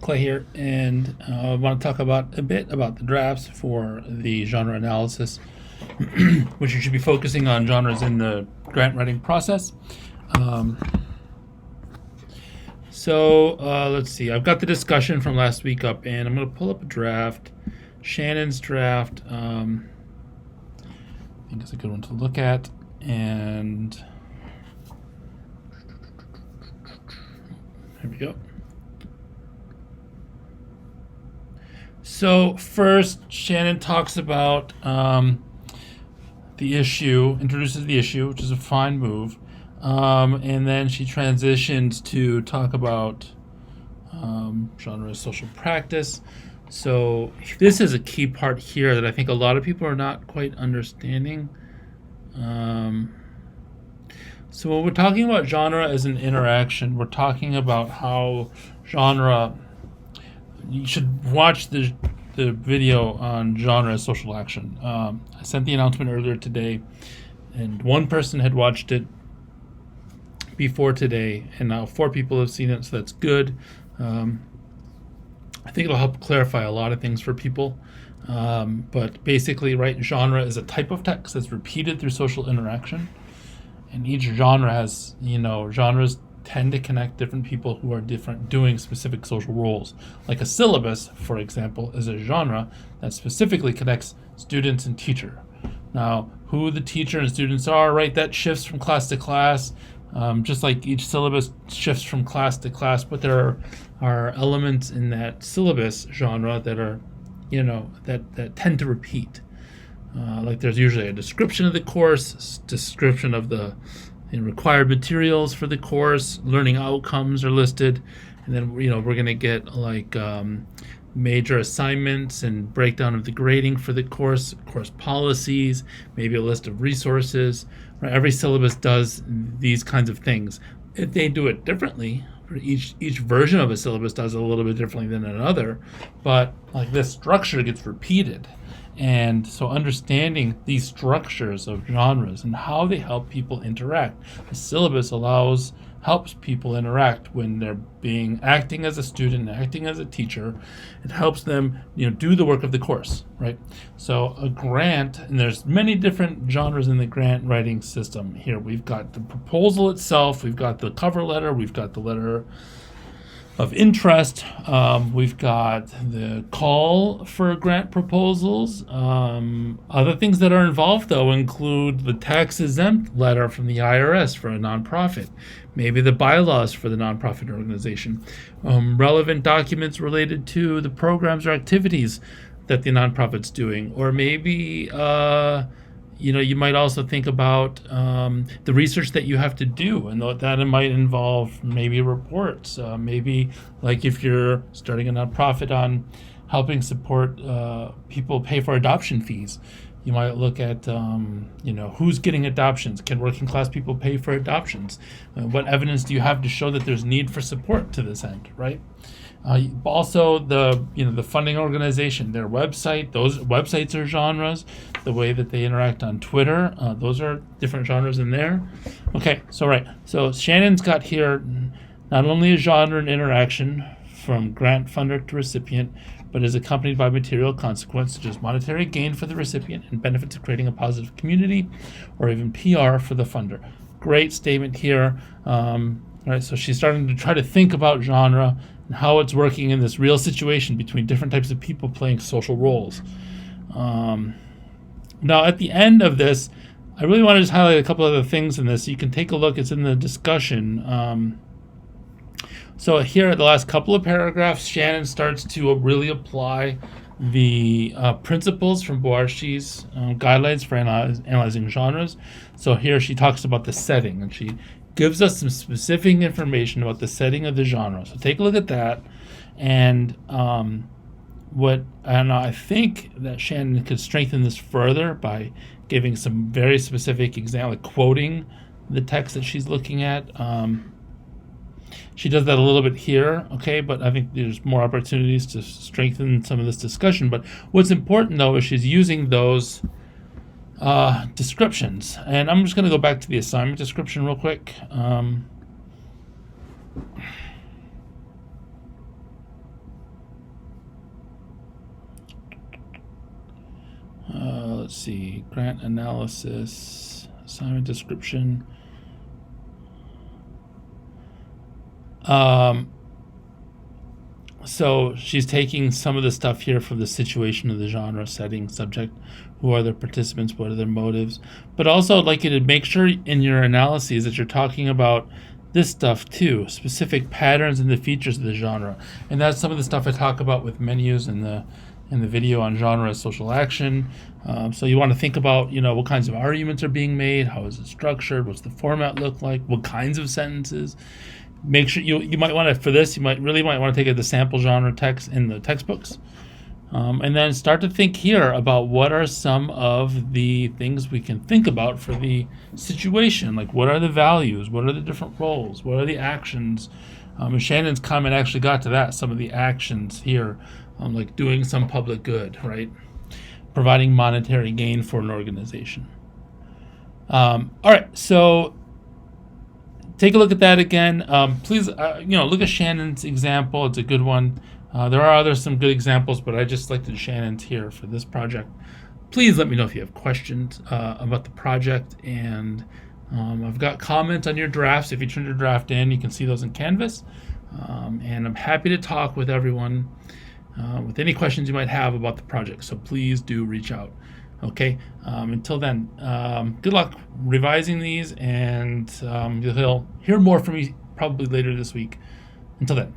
Clay here, and I want to talk about a bit about the drafts for the genre analysis, which you should be focusing on genres in the grant writing process. Um, let's see. I've got the discussion from last week up, and I'm going to pull up a draft, Shannon's draft. I think it's a good one to look at, and here we go. So first, Shannon talks about the issue, introduces the issue, which is a fine move, and then she transitions to talk about genre as social practice. So this is a key part here that I think a lot of people are not quite understanding. So when we're talking about genre as an interaction, we're talking about how genre. You should watch the video on genre as social action. I sent the announcement earlier today, and one person had watched it before today, and now 4 people have seen it, so that's good. I think it'll help clarify a lot of things for people. But basically, right, genre is a type of text that's repeated through social interaction, and each genre has, genres tend to connect different people who are different doing specific social roles. Like a syllabus, for example, is a genre that specifically connects students and teacher. Now, who the teacher and students are, right, that shifts from class to class, just like each syllabus shifts from class to class, but there are elements in that syllabus genre that are, that tend to repeat. Like there's usually a description of the course, description of the required materials for the course, learning outcomes are listed, and then we're going to get like major assignments and breakdown of the grading for the course policies, maybe a list of resources. Right? Every syllabus does these kinds of things. They do it differently. Each version of a syllabus does it a little bit differently than another, but like this structure gets repeated. And so understanding these structures of genres and how they help people interact. The syllabus helps people interact when they're acting as a student, acting as a teacher. It helps them, do the work of the course, right? So a grant, and there's many different genres in the grant writing system here. We've got the proposal itself, we've got the cover letter, we've got the letter of interest. We've got the call for grant proposals. Other things that are involved, though, include the tax-exempt letter from the IRS for a nonprofit, maybe the bylaws for the nonprofit organization, relevant documents related to the programs or activities that the nonprofit's doing, or maybe you might also think about the research that you have to do, and that it might involve maybe reports, maybe like if you're starting a nonprofit on helping support people pay for adoption fees. You might look at, who's getting adoptions. Can working class people pay for adoptions? What evidence do you have to show that there's need for support to this end, right? Also, the funding organization, their website, those websites are genres. The way that they interact on Twitter, those are different genres in there. Okay, so Shannon's got here not only a genre and interaction from grant funder to recipient, but is accompanied by material consequence, such as monetary gain for the recipient and benefits of creating a positive community, or even PR for the funder. Great statement here. Right, so she's starting to try to think about genre and how it's working in this real situation between different types of people playing social roles. Now, at the end of this, I really want to just highlight a couple other things in this. You can take a look. It's in the discussion. So here at the last couple of paragraphs, Shannon starts to really apply the principles from Boarschi's guidelines for analyzing genres. So here she talks about the setting, and she gives us some specific information about the setting of the genre. So take a look at that, and I think that Shannon could strengthen this further by giving some very specific example, like quoting the text that she's looking at. She does that a little bit here, okay, but I think there's more opportunities to strengthen some of this discussion. But what's important, though, is she's using those descriptions. And I'm just going to go back to the assignment description real quick. let's see, grant analysis, assignment description. So she's taking some of the stuff here from the situation of the genre, setting, subject, who are the participants, what are their motives. But also I'd like you to make sure in your analyses that you're talking about this stuff too, specific patterns and the features of the genre. And that's some of the stuff I talk about with menus in the video on genre as social action. So you want to think about, what kinds of arguments are being made, how is it structured, what's the format look like, what kinds of sentences. Make sure you might want to, for this, you might want to take the sample genre text in the textbooks. And then start to think here about what are some of the things we can think about for the situation. Like, what are the values? What are the different roles? What are the actions? And Shannon's comment actually got to that, some of the actions here, like doing some public good, right? Providing monetary gain for an organization. All right, so take a look at that again. Please, look at Shannon's example. It's a good one. There are some good examples, but I just selected Shannon's here for this project. Please let me know if you have questions about the project. And I've got comments on your drafts. If you turn your draft in, you can see those in Canvas. And I'm happy to talk with everyone with any questions you might have about the project. So please do reach out. Okay. Until then, good luck revising these, and you'll hear more from me probably later this week. Until then.